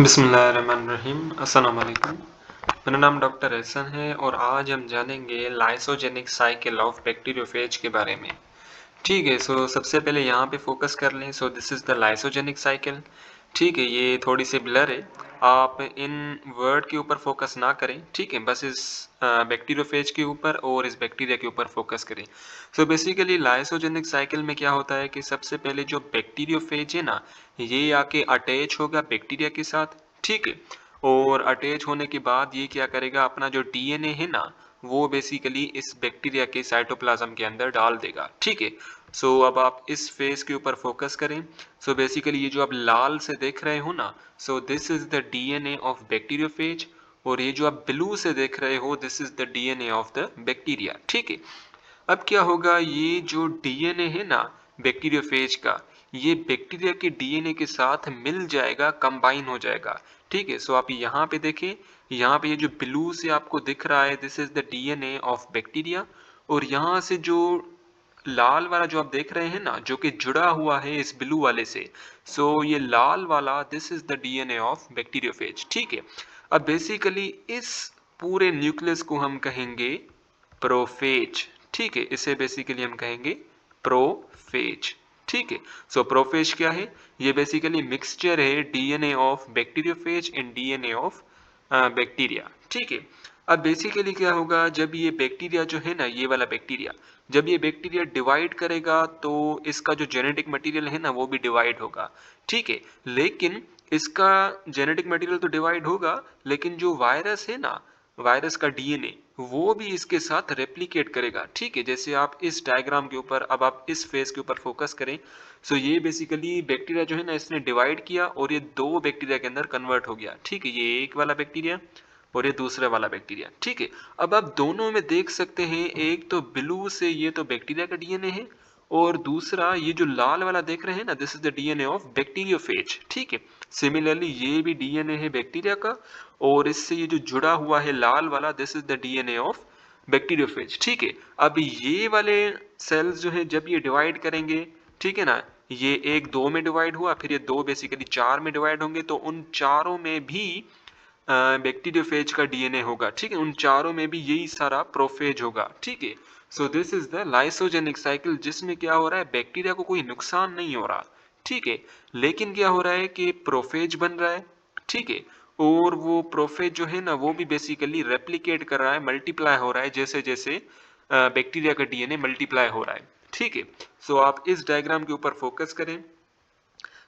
बिस्मिल्लाहिर्रहमानिर्रहीम। अस्सलाम वालेकुम। मेरा नाम डॉक्टर एहसन है और आज हम जानेंगे लाइसोजेनिक साइकिल ऑफ बैक्टीरियोफेज के बारे में। ठीक है, सो सबसे पहले यहाँ पे फोकस कर लें। So this is the lysogenic cycle. ठीक है, ये थोड़ी सी ब्लर है, आप इन वर्ड के ऊपर फोकस ना करें। ठीक है, बस इस बैक्टीरियोफेज के ऊपर और इस बैक्टीरिया के ऊपर फोकस करें। सो बेसिकली लाइसोजेनिक साइकिल में क्या होता है कि सबसे पहले जो बैक्टीरियोफेज है ना, ये आके अटैच होगा बैक्टीरिया के साथ। ठीक है, और अटैच होने के बाद ये क्या करेगा, अपना जो डीएनए है ना, वो बेसिकली इस बैक्टीरिया के साइटोप्लाज्म के अंदर डाल देगा। ठीक है, सो अब आप इस फेज के ऊपर फोकस करें। सो बेसिकली ये जो आप लाल से देख रहे हो ना, so this is the DNA of bacteriophage, और ये जो आप ब्लू से देख रहे हो, this is the DNA of the bacteria. ठीक है, अब क्या होगा, ये जो डीएनए है ना बैक्टीरियोफेज का, ये बैक्टीरिया के डीएनए के साथ मिल जाएगा, कंबाइन हो जाएगा। ठीक है, सो आप यहाँ पे देखें, यहाँ पे ये जो ब्लू से आपको दिख रहा है, this is the DNA of bacteria. और यहाँ से जो लाल वाला जो आप देख रहे हैं ना, जो कि जुड़ा हुआ है इस ब्लू वाले से, सो ये लाल वाला, this is the DNA of bacteriophage. ठीक है, अब बेसिकली इस पूरे न्यूक्लियस को हम कहेंगे प्रोफेज। ठीक है, इसे बेसिकली हम कहेंगे प्रोफेज। ठीक है, सो प्रोफेज क्या है, ये बेसिकली मिक्सचर है DNA of bacteriophage and DNA of bacteria. ठीक है, अब बेसिकली क्या होगा, जब ये बैक्टीरिया जो है ना, ये वाला बैक्टीरिया, जब ये बैक्टीरिया डिवाइड करेगा तो इसका जो जेनेटिक मटेरियल है ना, वो भी डिवाइड होगा। ठीक है, लेकिन इसका जेनेटिक मटेरियल तो डिवाइड होगा, लेकिन जो वायरस है ना, वायरस का डीएनए, वो भी इसके साथ रेप्लिकेट करेगा। ठीक है, जैसे आप इस डायग्राम के ऊपर, अब आप इस फेज के ऊपर फोकस करें। सो ये बेसिकली बैक्टीरिया जो है ना, इसने डिवाइड किया और ये दो बैक्टीरिया के अंदर कन्वर्ट हो गया। ठीक है, ये एक वाला बैक्टीरिया और ये दूसरा वाला बैक्टीरिया। ठीक है, अब आप दोनों में देख सकते हैं, एक तो ब्लू से ये तो बैक्टीरिया का डीएनए है, और दूसरा ये जो लाल वाला देख रहे हैं ना, this is the DNA of bacteriophage. ठीक है, सिमिलरली ये भी डीएनए है बैक्टीरिया का, और इससे ये जो जुड़ा हुआ है लाल वाला, this is the DNA of bacteriophage. ठीक है, अब ये वाले सेल्स जो है, जब ये डिवाइड करेंगे, ठीक है ना, ये एक दो में डिवाइड हुआ, फिर ये दो बेसिकली चार में डिवाइड होंगे, तो उन चारों में भी बैक्टीरियोफेज का डीएनए होगा। ठीक है, उन चारों में भी यही सारा प्रोफेज होगा। ठीक है, so this is the lysogenic cycle, जिसमें क्या हो रहा है, बैक्टीरिया को कोई नुकसान नहीं हो रहा। ठीक है, लेकिन क्या हो रहा है कि प्रोफेज बन रहा है। ठीक है, और वो प्रोफेज जो है ना, वो भी बेसिकली रेप्लिकेट कर रहा है, मल्टीप्लाई हो रहा है, जैसे जैसे बैक्टीरिया का डीएनए मल्टीप्लाई हो रहा है। ठीक है, सो आप इस डायग्राम के ऊपर फोकस करें।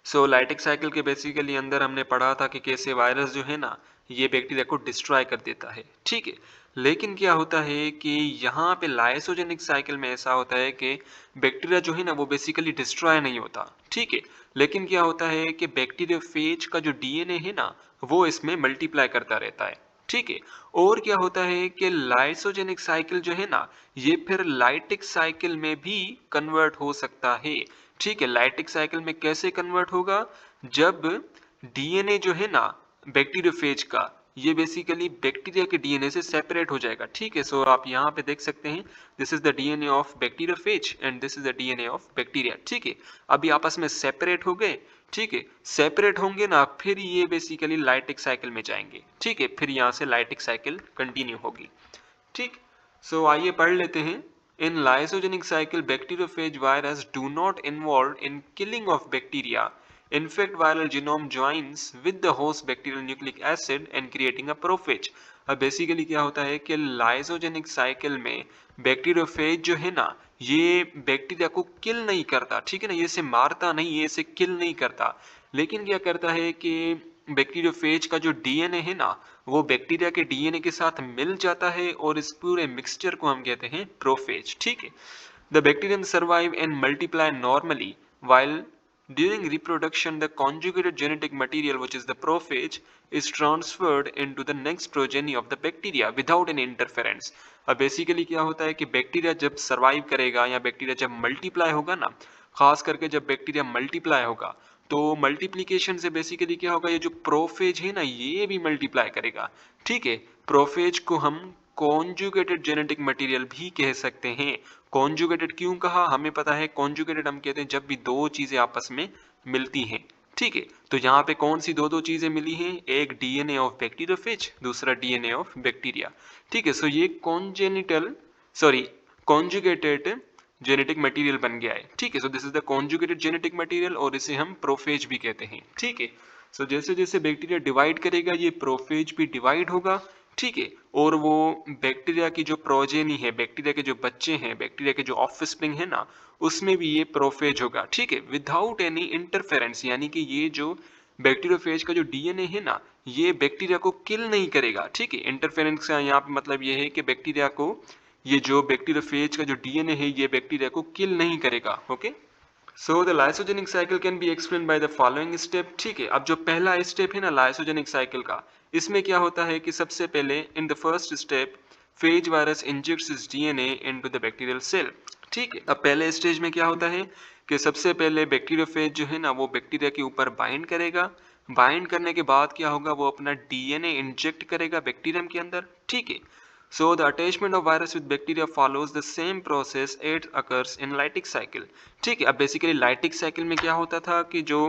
सो लाइटिक साइकिल के बेसिकली अंदर हमने पढ़ा था कि कैसे वायरस जो है ना, ये बैक्टीरिया को डिस्ट्रॉय कर देता है। ठीक है, लेकिन क्या होता है कि यहाँ पे लाइसोजेनिक साइकिल में ऐसा होता है कि बैक्टीरिया जो है ना, वो बेसिकली डिस्ट्रॉय नहीं होता। ठीक है, लेकिन क्या होता है कि बैक्टीरियोफेज का जो डीएनए है ना, वो इसमें मल्टीप्लाई करता रहता है। ठीक है, और क्या होता है कि लाइसोजेनिक साइकिल जो है ना, ये फिर लाइटिक साइकिल में भी कन्वर्ट हो सकता है। ठीक है, लाइटिक साइकिल में कैसे कन्वर्ट होगा, जब डीएनए जो है ना बैक्टीरियोफेज का, ये बेसिकली बैक्टीरिया के डीएनए से सेपरेट हो जाएगा। ठीक है, सो आप यहाँ पे देख सकते हैं, this is the DNA of bacteriophage and this is the DNA of bacteria. ठीक है, अभी आपस में सेपरेट हो गए। ठीक है, सेपरेट होंगे ना, फिर ये बेसिकली लाइटिक साइकिल में जाएंगे। ठीक है, फिर यहाँ से लाइटिक साइकिल कंटिन्यू होगी। ठीक, सो आइए पढ़ लेते हैं। In lysogenic cycle, bacteriophage virus do not involved in killing of bacteria. Infect viral genome joins with the host bacterial nucleic acid and creating a prophage. अब बेसिकली क्या होता है कि लाइसोजेनिक साइकिल में बैक्टीरियोफेज जो है ना, ये बैक्टीरिया को किल नहीं करता। ठीक है ना, ये इसे मारता नहीं, ये इसे किल नहीं करता, लेकिन क्या करता है कि बैक्टीरियोफेज का जो डीएनए है ना, वो बैक्टीरिया के डीएनए के साथ मिल जाता है, और इस पूरे मिक्सचर को हम कहते हैं प्रोफेज। ठीक है, the bacterium survive and multiply normally while during reproduction the conjugated genetic material which is the prophage is transferred into the next progeny of the bacteria without any interference. अब basically क्या होता है कि bacteria जब survive करेगा या bacteria जब multiply होगा ना, खास करके जब बैक्टीरिया मल्टीप्लाई होगा, तो मल्टीप्लिकेशन से बेसिकली क्या होगा, ये जो प्रोफेज है ना, ये भी मल्टीप्लाई करेगा। ठीक है, प्रोफेज को हम कॉन्जुगेटेड जेनेटिक मटेरियल भी कह सकते हैं। कॉन्जुगेटेड क्यों कहा, हमें पता है कॉन्जुगेटेड हम कहते हैं जब भी दो चीजें आपस में मिलती हैं। ठीक है, तो यहाँ पे कौन सी दो चीजें मिली हैं, एक डीएनए ऑफ बैक्टीरियोफेज, दूसरा डीएनए ऑफ बैक्टीरिया। ठीक है, सो ये कॉन्जुगेटेड जेनेटिक मटेरियल बन गया है। ठीक है, so this is the conjugated genetic material और इसे हम प्रोफेज भी कहते हैं। ठीक है, सो जैसे जैसे बैक्टीरिया डिवाइड करेगा ये प्रोफेज भी डिवाइड होगा। ठीक है, और वो बैक्टीरिया की जो प्रोजेनी है, बैक्टीरिया के जो बच्चे हैं, बैक्टीरिया के जो ऑफस्प्रिंग है ना, उसमें भी ये प्रोफेज होगा। ठीक है, विदाउट एनी इंटरफेरेंस, यानी कि ये जो बैक्टीरियोफेज का जो डीएनए है ना, ये बैक्टीरिया को किल नहीं करेगा। ठीक है, इंटरफेरेंस का यहाँ पे मतलब ये है कि बैक्टीरिया को, ये जो बैक्टीरियोफेज का जो डीएनए है ये बैक्टीरिया को किल नहीं करेगा। Okay, so the lysogenic cycle can be explain by the following step. ठीक है, अब जो पहला स्टेप है ना लाइसोजेनिक साइकिल का, इसमें क्या होता है कि सबसे पहले in the first step phage virus injects its DNA into the bacterial cell. ठीक है, अब पहले स्टेज में क्या होता है कि सबसे पहले बैक्टीरियोफेज जो है ना वो बैक्टीरिया के ऊपर बाइंड करेगा। बाइंड करने के बाद क्या होगा, वो अपना डीएनए इंजेक्ट करेगा बैक्टीरियम के अंदर। ठीक है, so the attachment of virus with bacteria follows the same process it occurs in lytic cycle। ठीक है, अब बेसिकली लाइटिक साइकिल में क्या होता था कि जो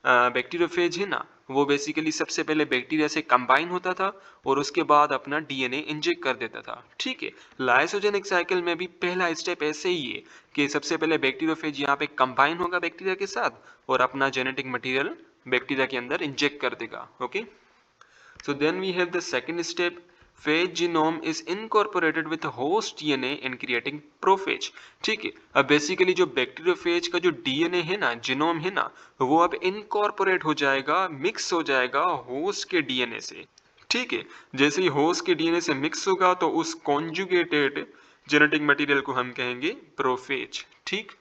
बैक्टीरियोफेज है ना, वो बेसिकली सबसे पहले बैक्टीरिया से कंबाइन होता था और उसके बाद अपना डीएनए इंजेक्ट कर देता था। ठीक है, लाइसोजेनिक साइकिल में भी पहला स्टेप ऐसे ही है कि सबसे पहले बैक्टीरियोफेज यहाँ पे कंबाइन होगा बैक्टीरिया के साथ और अपना जेनेटिक मटेरियल बैक्टीरिया के अंदर इंजेक्ट कर देगा। Okay, so then we have the second step, phage genome is incorporated with host DNA in creating prophage। ठीक है, अब बेसिकली जो बैक्टीरियोफेज का जो डीएनए है ना, जीनोम है ना, वो अब इनकॉर्पोरेट हो जाएगा, मिक्स हो जाएगा होस्ट के डीएनए से। ठीक है, जैसे ही होस्ट के डीएनए से मिक्स होगा तो उस कॉन्जुगेटेड जेनेटिक मटेरियल को हम कहेंगे प्रोफेज। ठीक,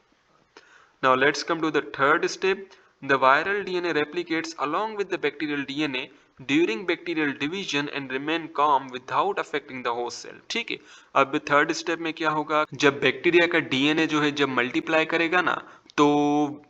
now let's come to the third step. The viral DNA replicates along with the bacterial DNA during bacterial division and remain calm without affecting the host cell। ठीक है, अब third step में क्या होगा, जब बैक्टीरिया का DNA जो है जब मल्टीप्लाई करेगा ना, तो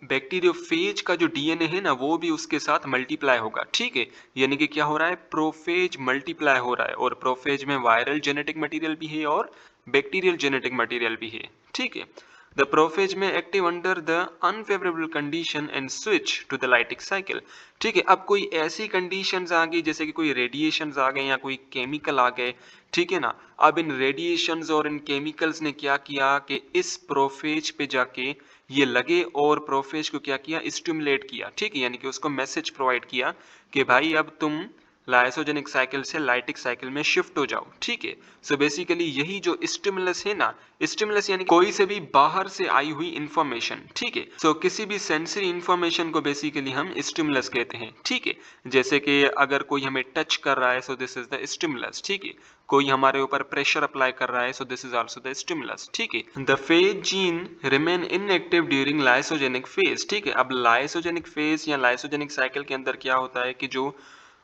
बैक्टीरियोफेज का जो डीएनए है ना वो भी उसके साथ मल्टीप्लाई होगा। ठीक है, यानी कि क्या हो रहा है, प्रोफेज मल्टीप्लाई हो रहा है और प्रोफेज में वायरल जेनेटिक मटेरियल भी है और बैक्टीरियल जेनेटिक मटेरियल भी है। ठीक है, the prophage may active under the unfavorable condition and switch to the lytic cycle। ठीक है, अब कोई ऐसी कंडीशंस आ गई जैसे कि कोई रेडिएशंस आ गए या कोई केमिकल आ गए। ठीक है ना, अब इन रेडिएशंस और इन केमिकल्स ने क्या किया कि इस प्रोफेज पे जाके ये लगे और प्रोफेज को क्या किया, स्टिमुलेट किया। ठीक है, यानी कि उसको मैसेज प्रोवाइड किया कि भाई अब तुम लाइसोजेनिक साइकिल से लाइटिक साइकिल में शिफ्ट हो जाओ। ठीक है, सो बेसिकली यही जो स्टिमुलस है ना, स्टिमुलस यानी कोई से भी बाहर से आई हुई इंफॉर्मेशन। ठीक है, सो किसी भी सेंसरी इंफॉर्मेशन को बेसिकली हम स्टिमुलस कहते हैं। ठीक है, जैसे कि अगर कोई हमें टच कर रहा है so this is the stimulus. ठीक है, कोई हमारे ऊपर प्रेशर अप्लाई कर रहा है so this is also the stimulus. ठीक है, the phase gene remain inactive during lysogenic phase. ठीक है, अब लाइसोजेनिक फेज या लाइसोजेनिक साइकिल के अंदर क्या होता है कि जो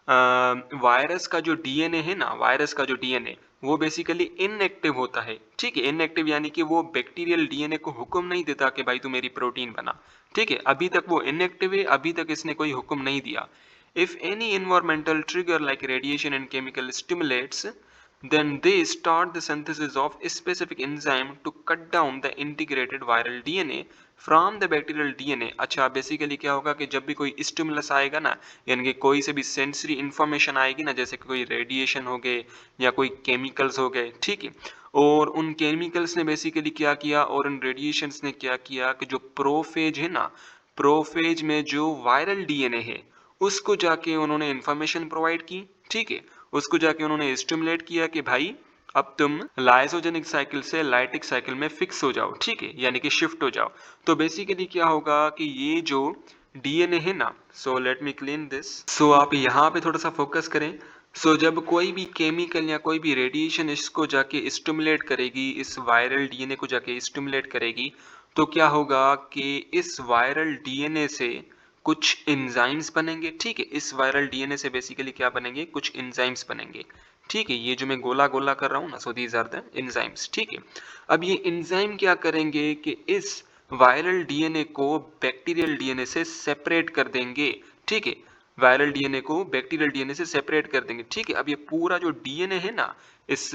वायरस का जो डीएनए है ना, वायरस का जो डीएनए वो बेसिकली इनएक्टिव होता है। ठीक है, इनएक्टिव यानी कि वो बैक्टीरियल डीएनए को हुक्म नहीं देता कि भाई तू मेरी प्रोटीन बना। ठीक है, अभी तक वो इनएक्टिव है, अभी तक इसने कोई हुक्म नहीं दिया। If any environmental trigger like radiation and chemical stimulates, then they start the synthesis of a specific enzyme to cut down the integrated viral DNA from the bacterial DNA। अच्छा, बेसिकली क्या होगा कि जब भी कोई स्टिमुलस आएगा ना, यानी कि कोई से भी सेंसरी इंफॉर्मेशन आएगी ना, जैसे कोई रेडिएशन हो गए या कोई केमिकल्स हो गए। ठीक है, और उन केमिकल्स ने बेसिकली क्या किया और उन रेडिएशंस ने क्या किया कि जो प्रोफेज है ना, प्रोफेज में जो वायरल डीएनए है उसको जाके उन्होंने इंफॉर्मेशन प्रोवाइड की। ठीक है, उसको जाके उन्होंने स्टिमुलेट किया कि भाई अब तुम लाइसोजेनिक साइकिल से लाइटिक साइकिल में फिक्स हो जाओ। ठीक है, यानी कि शिफ्ट हो जाओ। तो बेसिकली क्या होगा कि ये जो डीएनए है ना, so let me clean this. So आप यहाँ पे थोड़ा सा फोकस करें। सो जब कोई भी केमिकल या कोई भी रेडिएशन इसको जाके स्टिमुलेट करेगी, इस वायरल डीएनए को जाके स्टिमुलेट करेगी, तो क्या होगा कि इस वायरल डीएनए से कुछ एंजाइम्स बनेंगे। ठीक है, इस वायरल डीएनए से बेसिकली क्या बनेंगे, कुछ एंजाइम्स बनेंगे। ठीक है, ये जो मैं गोला गोला कर रहा हूँ ना, so these are the enzymes. ठीक है, अब ये एंजाइम क्या करेंगे कि इस वायरल डीएनए को बैक्टीरियल डीएनए से सेपरेट कर देंगे। ठीक है, वायरल डीएनए को बैक्टीरियल डीएनए से सेपरेट कर देंगे। ठीक है, अब ये पूरा जो डीएनए है ना इस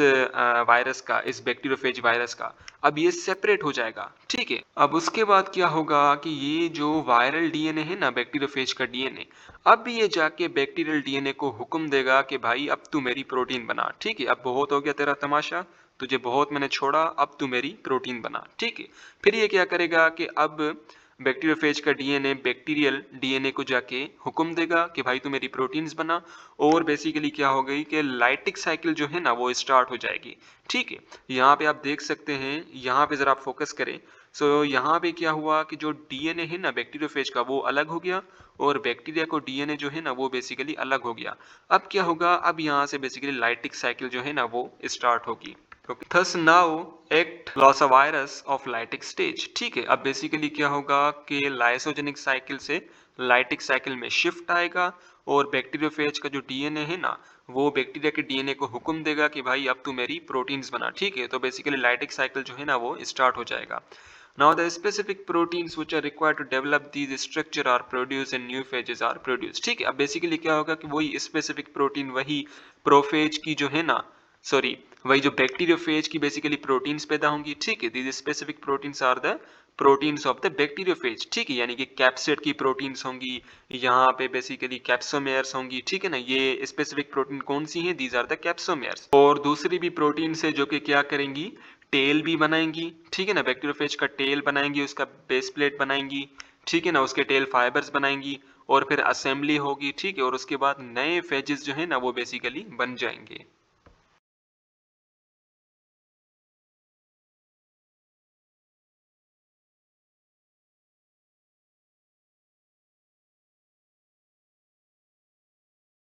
वायरस का, इस बैक्टीरियोफेज वायरस का, अब ये सेपरेट हो जाएगा। ठीक है, अब उसके बाद क्या होगा कि ये जो वायरल डीएनए है ना बैक्टीरियोफेज का डीएनए, अब ये जाके बैक्टीरियल डीएनए को हुक्म देगा कि भाई अब तू मेरी प्रोटीन बना। ठीक है, अब बहुत हो गया तेरा तमाशा, तुझे बहुत मैंने छोड़ा, अब तू मेरी प्रोटीन बना। ठीक है, फिर ये क्या करेगा कि अब बैक्टीरियोफेज का डीएनए बैक्टीरियल डीएनए को जाके हुक्म देगा कि भाई तू मेरी प्रोटीन्स बना, और बेसिकली क्या हो गई कि लाइटिक साइकिल जो है ना वो स्टार्ट हो जाएगी। ठीक है, यहाँ पे आप देख सकते हैं, यहाँ पे जरा आप फोकस करें। सो यहाँ पे क्या हुआ कि जो डीएनए है ना बैक्टीरियोफेज का वो अलग हो गया, और बैक्टीरिया को डीएनए जो है ना वो बेसिकली अलग हो गया। अब क्या होगा, अब यहाँ से बेसिकली लाइटिक साइकिल जो है ना वो स्टार्ट होगी। Okay, thus now act loss of virus of lytic stage। ठीक है, अब बेसिकली क्या होगा कि लाइसोजेनिक साइकिल से लाइटिक साइकिल में शिफ्ट आएगा, और बैक्टीरियोफेज का जो डीएनए है ना वो बैक्टीरिया के डीएनए को हुक्म देगा कि भाई अब तू मेरी प्रोटीन्स बना। ठीक है, तो बेसिकली लाइटिक साइकिल जो है ना वो स्टार्ट हो जाएगा। Now the specific proteins which are required to develop these structure are produced and new phages are produced। ठीक है, अब बेसिकली क्या होगा कि वही स्पेसिफिक प्रोटीन, वही प्रोफेज की जो है ना, सॉरी, वही जो बैक्टीरियोफेज की बेसिकली प्रोटीन्स पैदा होंगी। ठीक है, these specific proteins are the proteins of the bacteriophage. ठीक है, यानी कि कैप्सिड की प्रोटीन्स होंगी, यहाँ पे बेसिकली कैप्सोमेयर्स होंगी। ठीक है ना, ये स्पेसिफिक प्रोटीन कौन सी हैं, दीज आर द कैप्सोमेयर्स। और दूसरी भी प्रोटीन्स है जो कि क्या करेंगी, टेल भी बनाएंगी। ठीक है ना, बैक्टीरियोफेज का टेल बनाएंगी, उसका बेस प्लेट बनाएंगी। ठीक है ना, उसके टेल फाइबर्स बनाएंगी, और फिर असेंबली होगी। ठीक है, और उसके बाद नए फेजेस जो है ना वो बेसिकली बन जाएंगे।